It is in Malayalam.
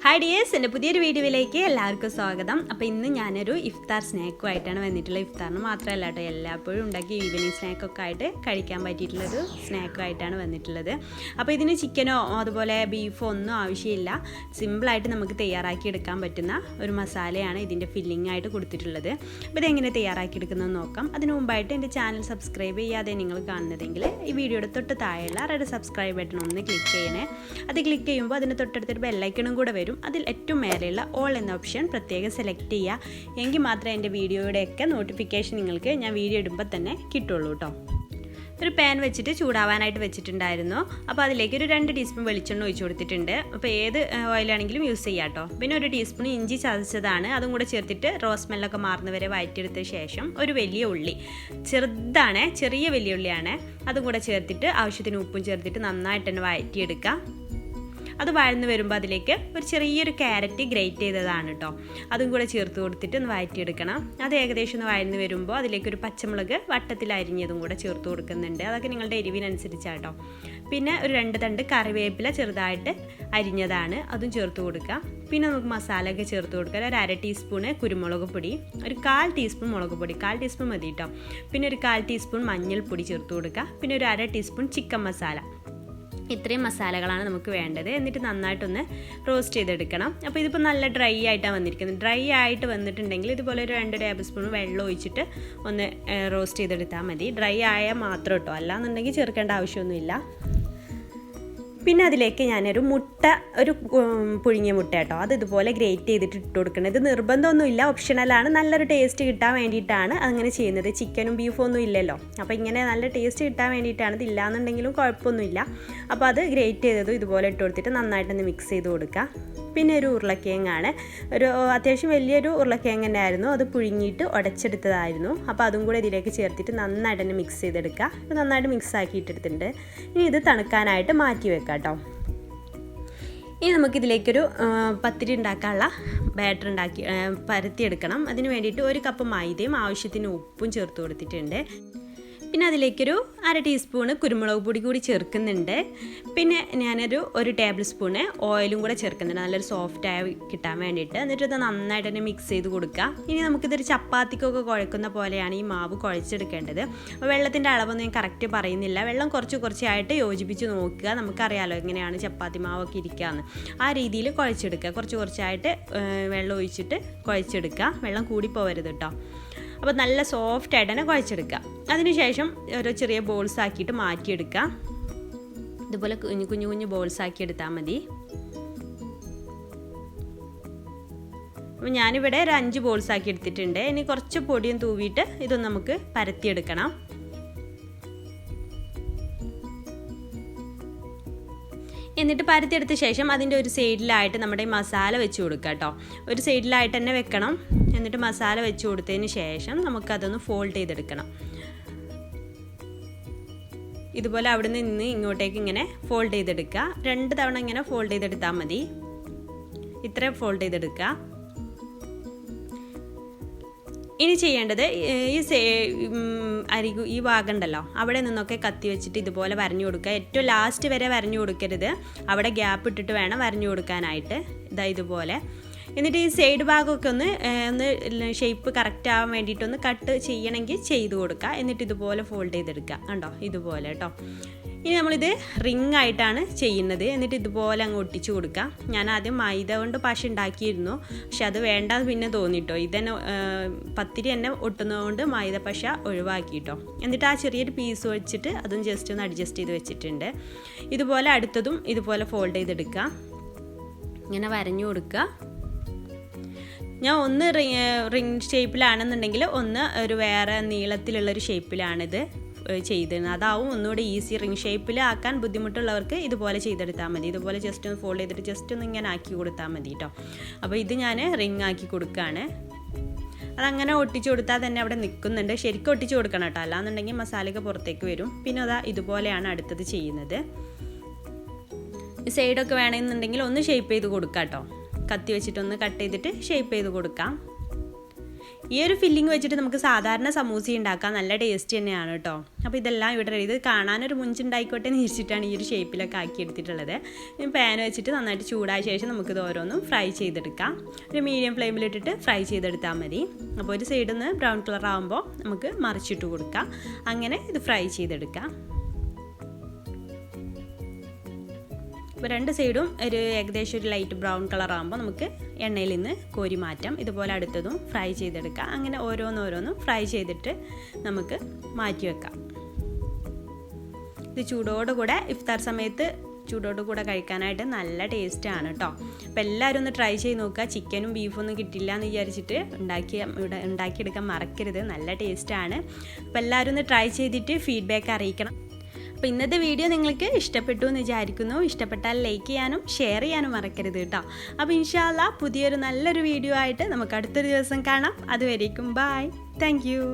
ഹായ് ഡിയേഴ്സ്, എൻ്റെ പുതിയൊരു വീഡിയോയിലേക്ക് എല്ലാവർക്കും സ്വാഗതം. അപ്പോൾ ഇന്ന് ഞാനൊരു ഇഫ്താർ സ്നാക്കുമായിട്ടാണ് വന്നിട്ടുള്ളത്. ഇഫ്താറിന് മാത്രമല്ല കേട്ടോ, എല്ലായ്പ്പോഴും ഉണ്ടാക്കി ഈവനിങ് സ്നാക്കൊക്കെ ആയിട്ട് കഴിക്കാൻ പറ്റിയിട്ടുള്ളൊരു സ്നാക്കുമായിട്ടാണ് വന്നിട്ടുള്ളത്. അപ്പോൾ ഇതിന് ചിക്കനോ അതുപോലെ ബീഫോ ഒന്നും ആവശ്യമില്ല. സിമ്പിളായിട്ട് നമുക്ക് തയ്യാറാക്കി എടുക്കാൻ പറ്റുന്ന ഒരു മസാലയാണ് ഇതിൻ്റെ ഫില്ലിംഗ് ആയിട്ട് കൊടുത്തിട്ടുള്ളത്. അപ്പോൾ ഇതെങ്ങനെ തയ്യാറാക്കി എടുക്കുന്നതെന്ന് നോക്കാം. അതിന് മുമ്പായിട്ട് എൻ്റെ ചാനൽ സബ്സ്ക്രൈബ് ചെയ്യാതെ നിങ്ങൾ കാണുന്നതെങ്കിൽ ഈ വീഡിയോയുടെ തൊട്ട് താഴെയുള്ള റെഡ് സബ്സ്ക്രൈബ് ബട്ടൺ ഒന്ന് ക്ലിക്ക് ചെയ്യണേ. അത് ക്ലിക്ക് ചെയ്യുമ്പോൾ അതിന് തൊട്ടടുത്തൊരു ബെല്ലൈക്കണും കൂടെ വരും. അതിൽ ഏറ്റവും മേലെയുള്ള ഓൾ എന്ന ഓപ്ഷൻ പ്രത്യേകം സെലക്ട് ചെയ്യുക. എങ്കിൽ മാത്രമേ എൻ്റെ വീഡിയോയുടെയൊക്കെ നോട്ടിഫിക്കേഷൻ നിങ്ങൾക്ക് ഞാൻ വീഡിയോ ഇടുമ്പോൾ തന്നെ കിട്ടുള്ളൂ കേട്ടോ. ഒരു പാൻ വെച്ചിട്ട് ചൂടാവാനായിട്ട് വെച്ചിട്ടുണ്ടായിരുന്നു. അപ്പോൾ അതിലേക്ക് ഒരു 2 ടീസ്പൂൺ വെളിച്ചെണ്ണ ഒഴിച്ച് കൊടുത്തിട്ടുണ്ട്. അപ്പോൾ ഏത് ഓയിലാണെങ്കിലും യൂസ് ചെയ്യാം കേട്ടോ. പിന്നെ ഒരു ടീസ്പൂൺ ഇഞ്ചി ചതച്ചതാണ്, അതും കൂടെ ചേർത്തിട്ട് റോസ് സ്മെല്ലൊക്കെ മാറുന്ന വരെ വഴറ്റിയെടുത്ത ശേഷം ഒരു വലിയ ഉള്ളി, ചെറിയ വലിയ ഉള്ളിയാണ്, അതും കൂടെ ചേർത്തിട്ട് ആവശ്യത്തിന് ഉപ്പും ചേർത്തിട്ട് നന്നായിട്ട് തന്നെ വഴറ്റിയെടുക്കാം. അത് വഴന്ന് വരുമ്പോൾ അതിലേക്ക് ഒരു ചെറിയൊരു ക്യാരറ്റ് ഗ്രേറ്റ് ചെയ്തതാണ് കേട്ടോ, അതും കൂടെ ചേർത്ത് കൊടുത്തിട്ട് ഒന്ന് വഴറ്റിയെടുക്കണം. അത് ഏകദേശം ഒന്ന് വഴന്ന് വരുമ്പോൾ അതിലേക്ക് ഒരു പച്ചമുളക് വട്ടത്തിൽ അരിഞ്ഞതും കൂടെ ചേർത്ത് കൊടുക്കുന്നുണ്ട്. അതൊക്കെ നിങ്ങളുടെ എരിവിനനുസരിച്ചാട്ടോ. പിന്നെ ഒരു 2 തണ്ട് കറിവേപ്പില ചെറുതായിട്ട് അരിഞ്ഞതാണ്, അതും ചേർത്ത് കൊടുക്കാം. പിന്നെ നമുക്ക് മസാലയൊക്കെ ചേർത്ത് കൊടുക്കാം. ഒരു 1/2 ടീസ്പൂണ് കുരുമുളക് പൊടി, ഒരു 1/4 ടീസ്പൂൺ മുളക് പൊടി, 1/4 ടീസ്പൂൺ മതി കേട്ടോ. പിന്നെ ഒരു 1/4 ടീസ്പൂൺ മഞ്ഞൾപ്പൊടി ചേർത്ത് കൊടുക്കുക. പിന്നെ ഒരു 1/2 ടീസ്പൂൺ ചിക്കൻ മസാല. ഇത്രയും മസാലകളാണ് നമുക്ക് വേണ്ടത്. എന്നിട്ട് നന്നായിട്ടൊന്ന് റോസ്റ്റ് ചെയ്തെടുക്കണം. അപ്പോൾ ഇതിപ്പോൾ നല്ല ഡ്രൈ ആയിട്ടാണ് വന്നിരിക്കുന്നത്. ഡ്രൈ ആയിട്ട് വന്നിട്ടുണ്ടെങ്കിൽ ഇതുപോലെ ഒരു 2 ടേബിൾ സ്പൂൺ വെള്ളം ഒഴിച്ചിട്ട് ഒന്ന് റോസ്റ്റ് ചെയ്തെടുത്താൽ മതി. ഡ്രൈ ആയാൽ മാത്രം കേട്ടോ, അല്ലാന്നുണ്ടെങ്കിൽ ചേർക്കേണ്ട ആവശ്യമൊന്നുമില്ല. പിന്നെ അതിലേക്ക് ഞാനൊരു ഒരു പുഴുങ്ങിയ മുട്ട കേട്ടോ, അത് ഇതുപോലെ ഗ്രേറ്റ് ചെയ്തിട്ട് ഇട്ട് കൊടുക്കണം. ഇത് നിർബന്ധമൊന്നുമില്ല, ഓപ്ഷണലാണ്. നല്ലൊരു ടേസ്റ്റ് കിട്ടാൻ വേണ്ടിയിട്ടാണ് അങ്ങനെ ചെയ്യുന്നത്. ചിക്കനും ബീഫും ഒന്നും ഇല്ലല്ലോ, അപ്പോൾ ഇങ്ങനെ നല്ല ടേസ്റ്റ് കിട്ടാൻ വേണ്ടിയിട്ടാണ്. ഇതില്ലാന്നുണ്ടെങ്കിലും കുഴപ്പമൊന്നുമില്ല. അപ്പോൾ അത് ഗ്രേറ്റ് ചെയ്തതും ഇതുപോലെ ഇട്ട് കൊടുത്തിട്ട് നന്നായിട്ടൊന്ന് മിക്സ് ചെയ്ത് കൊടുക്കുക. പിന്നെ ഒരു ഉരുളക്കിഴങ്ങാണ്, ഒരു അത്യാവശ്യം വലിയൊരു ഉരുളക്കിഴങ്ങ് തന്നെ ആയിരുന്നു, അത് പുഴുങ്ങിയിട്ട് ഉടച്ചെടുത്തതായിരുന്നു. അപ്പോൾ അതും കൂടെ ഇതിലേക്ക് ചേർത്തിട്ട് നന്നായിട്ട് തന്നെ മിക്സ് ചെയ്തെടുക്കുക. ഇത് നന്നായിട്ട് മിക്സ് ആക്കിയിട്ടെടുത്തിട്ടുണ്ട്. ഇനി ഇത് തണുക്കാനായിട്ട് മാറ്റി വെക്കാം കേട്ടോ. ഇനി നമുക്കിതിലേക്കൊരു പത്തിരി ഉണ്ടാക്കാനുള്ള ബാറ്റർ പരത്തിയെടുക്കണം. അതിന് വേണ്ടിയിട്ട് 1 കപ്പ് മൈദയും ആവശ്യത്തിന് ഉപ്പും ചേർത്ത് കൊടുത്തിട്ടുണ്ട്. പിന്നെ അതിലേക്കൊരു 1/2 ടീസ്പൂണ് കുരുമുളക് പൊടി കൂടി ചേർക്കുന്നുണ്ട്. പിന്നെ ഞാനൊരു 1 ടേബിൾ സ്പൂണ് ഓയിലും കൂടെ ചേർക്കുന്നുണ്ട്, നല്ലൊരു സോഫ്റ്റായി കിട്ടാൻ വേണ്ടിയിട്ട്. എന്നിട്ട് ഇത് നന്നായിട്ട് തന്നെ മിക്സ് ചെയ്ത് കൊടുക്കുക. ഇനി നമുക്കിതൊരു ചപ്പാത്തിക്കൊക്കെ കുഴക്കുന്ന പോലെയാണ് ഈ മാവ് കുഴച്ചെടുക്കേണ്ടത്. അപ്പോൾ വെള്ളത്തിൻ്റെ അളവൊന്നും ഞാൻ കറക്റ്റ് പറയുന്നില്ല, വെള്ളം കുറച്ചായിട്ട് യോജിപ്പിച്ച് നോക്കുക. നമുക്കറിയാമല്ലോ എങ്ങനെയാണ് ചപ്പാത്തി മാവൊക്കെ ഇരിക്കുകയെന്ന്. ആ രീതിയിൽ കുഴച്ചെടുക്കുക. കുറച്ചായിട്ട് വെള്ളം ഒഴിച്ചിട്ട് കുഴച്ചെടുക്കുക. വെള്ളം കൂടിപ്പോവരുത് കേട്ടോ. അപ്പോൾ നല്ല സോഫ്റ്റായിട്ട് തന്നെ കുഴച്ചെടുക്കുക. അതിനുശേഷം ഓരോ ചെറിയ ബോൾസ് ആക്കിയിട്ട് മാറ്റിയെടുക്കുക. ഇതുപോലെ കുഞ്ഞു ബോൾസ് ആക്കി എടുത്താൽ മതി. അപ്പോൾ ഞാനിവിടെ ഒരു 5 ബോൾസ് ആക്കി എടുത്തിട്ടുണ്ട്. ഇനി കുറച്ച് പൊടിയും തൂവിയിട്ട് ഇതൊന്ന് നമുക്ക് പരത്തിയെടുക്കണം. എന്നിട്ട് പരത്തിയെടുത്ത ശേഷം അതിൻ്റെ ഒരു സൈഡിലായിട്ട് നമ്മുടെ ഈ മസാല വെച്ച് കൊടുക്കുക കേട്ടോ. ഒരു സൈഡിലായിട്ട് തന്നെ വെക്കണം. എന്നിട്ട് മസാല വെച്ച് കൊടുത്തതിന് ശേഷം നമുക്കതൊന്ന് ഫോൾഡ് ചെയ്തെടുക്കണം. ഇതുപോലെ അവിടെ നിന്ന് ഇങ്ങോട്ടേക്ക് ഇങ്ങനെ ഫോൾഡ് ചെയ്തെടുക്കുക. 2 തവണ ഇങ്ങനെ ഫോൾഡ് ചെയ്തെടുത്താൽ മതി. ഇത്ര ഫോൾഡ് ചെയ്തെടുക്കുക. ഇനി ചെയ്യേണ്ടത് ഈ ഭാഗം ഉണ്ടല്ലോ, അവിടെ നിന്നൊക്കെ കത്തി വെച്ചിട്ട് ഇതുപോലെ വരഞ്ഞു കൊടുക്കുക. ഏറ്റവും ലാസ്റ്റ് വരെ വരഞ്ഞു കൊടുക്കരുത്, അവിടെ ഗ്യാപ്പ് ഇട്ടിട്ട് വേണം വരഞ്ഞു കൊടുക്കാനായിട്ട്. ഇതുപോലെ. എന്നിട്ട് ഈ സൈഡ് ഭാഗമൊക്കെ ഒന്ന് ഷേപ്പ് കറക്റ്റ് ആവാൻ വേണ്ടിയിട്ടൊന്ന് കട്ട് ചെയ്യണമെങ്കിൽ ചെയ്ത് കൊടുക്കുക. എന്നിട്ട് ഇതുപോലെ ഫോൾഡ് ചെയ്തെടുക്കുക. കണ്ടോ, ഇതുപോലെ കേട്ടോ. ഇനി നമ്മളിത് റിങ് ആയിട്ടാണ് ചെയ്യുന്നത്. എന്നിട്ട് ഇതുപോലെ അങ്ങ് ഒട്ടിച്ചു കൊടുക്കുക. ഞാൻ ആദ്യം മൈദ കൊണ്ട് പശ ഉണ്ടാക്കിയിരുന്നു, പക്ഷെ അത് വേണ്ടാന്ന് പിന്നെ തോന്നിട്ടോ. ഇതന്നെ പത്തിരി തന്നെ ഒട്ടുന്നതുകൊണ്ട് മൈദ പശ ഒഴിവാക്കിട്ടോ. എന്നിട്ട് ആ ചെറിയൊരു പീസ് വെച്ചിട്ട് അതും ജസ്റ്റ് ഒന്ന് അഡ്ജസ്റ്റ് ചെയ്ത് വെച്ചിട്ടുണ്ട്. ഇതുപോലെ അടുത്തതും ഇതുപോലെ ഫോൾഡ് ചെയ്തെടുക്കുക. ഇങ്ങനെ വരഞ്ഞു കൊടുക്കുക. ഞാൻ ഒന്ന് റിങ് ഷേപ്പിലാണെന്നുണ്ടെങ്കിൽ ഒന്ന് ഒരു വേറെ നീളത്തിലുള്ളൊരു ഷേപ്പിലാണിത് ചെയ്തിരുന്നത്. അതാവും ഒന്നുകൂടെ ഈസി. റിങ് ഷേപ്പിൽ ആക്കാൻ ബുദ്ധിമുട്ടുള്ളവർക്ക് ഇതുപോലെ ചെയ്തെടുത്താൽ മതി. ഇതുപോലെ ജസ്റ്റ് ഒന്ന് ഫോൾഡ് ചെയ്തിട്ട് ജസ്റ്റ് ഒന്ന് ഇങ്ങനെ ആക്കി കൊടുത്താൽ മതി കേട്ടോ. അപ്പോൾ ഇത് ഞാൻ റിങ് ആക്കി കൊടുക്കുകയാണ്. അതങ്ങനെ ഒട്ടിച്ചു കൊടുത്താൽ തന്നെ അവിടെ നിൽക്കുന്നുണ്ട്. ശരിക്കും ഒട്ടിച്ചു കൊടുക്കണം കേട്ടോ, അല്ലാന്നുണ്ടെങ്കിൽ മസാലയൊക്കെ പുറത്തേക്ക് വരും. പിന്നെ അതാ ഇതുപോലെയാണ് അടുത്തത് ചെയ്യുന്നത്. സൈഡൊക്കെ വേണമെന്നുണ്ടെങ്കിൽ ഒന്ന് ഷേപ്പ് ചെയ്ത് കൊടുക്കാം കേട്ടോ. കത്തി വെച്ചിട്ടൊന്ന് കട്ട് ചെയ്തിട്ട് ഷേപ്പ് ചെയ്ത് കൊടുക്കാം. ഈ ഒരു ഫില്ലിങ് വെച്ചിട്ട് നമുക്ക് സാധാരണ സമൂസ ഉണ്ടാക്കാം, നല്ല ടേസ്റ്റ് തന്നെയാണ് കേട്ടോ. അപ്പോൾ ഇതെല്ലാം ഇവിടെ ഇത് കാണാനൊരു മുഞ്ചുണ്ടായിക്കോട്ടെ എന്ന് വെച്ചിട്ടാണ് ഈ ഒരു ഷേപ്പിലൊക്കെ ആക്കി എടുത്തിട്ടുള്ളത്. പാൻ വെച്ചിട്ട് നന്നായിട്ട് ചൂടായ ശേഷം നമുക്കിത് ഓരോന്നും ഫ്രൈ ചെയ്തെടുക്കാം. ഒരു മീഡിയം ഫ്ലെയിമിലിട്ടിട്ട് ഫ്രൈ ചെയ്തെടുത്താൽ മതി. അപ്പോൾ ഒരു സൈഡിൽ നിന്ന് ബ്രൗൺ കളർ ആകുമ്പോൾ നമുക്ക് മറിച്ചിട്ട് കൊടുക്കാം. അങ്ങനെ ഇത് ഫ്രൈ ചെയ്തെടുക്കാം. ഇപ്പോൾ രണ്ട് സൈഡും ഏകദേശം ഒരു ലൈറ്റ് ബ്രൗൺ കളർ ആകുമ്പോൾ നമുക്ക് എണ്ണയിൽ നിന്ന് കോരി മാറ്റാം. ഇതുപോലെ അടുത്തതും ഫ്രൈ ചെയ്തെടുക്കാം. അങ്ങനെ ഓരോന്നോരോന്നും ഫ്രൈ ചെയ്തിട്ട് നമുക്ക് മാറ്റി വെക്കാം. ഇത് ചൂടോടുകൂടെ ഇഫ്താർ സമയത്ത് ചൂടോടുകൂടെ കഴിക്കാനായിട്ട് നല്ല ടേസ്റ്റാണ് കേട്ടോ. അപ്പോൾ എല്ലാവരും ഒന്ന് ട്രൈ ചെയ്ത് നോക്കുക. ചിക്കനും ബീഫും ഒന്നും കിട്ടില്ല എന്ന് വിചാരിച്ചിട്ട് ഉണ്ടാക്കിയെടുക്കാൻ മറക്കരുത്, നല്ല ടേസ്റ്റാണ്. അപ്പോൾ എല്ലാവരും ഒന്ന് ട്രൈ ചെയ്തിട്ട് ഫീഡ്ബാക്ക് അറിയിക്കണം. അപ്പോൾ ഇന്നത്തെ വീഡിയോ നിങ്ങൾക്ക് ഇഷ്ടപ്പെട്ടു എന്ന് വിചാരിക്കുന്നു. ഇഷ്ടപ്പെട്ടാൽ ലൈക്ക് ചെയ്യാനും ഷെയർ ചെയ്യാനും മറക്കരുത് കേട്ടോ. അപ്പോൾ ഇൻഷാ അല്ലാഹ് പുതിയൊരു നല്ലൊരു വീഡിയോ ആയിട്ട് നമുക്ക് അടുത്തൊരു ദിവസം കാണാം. അതുവരേക്കും ബൈ. Thank you.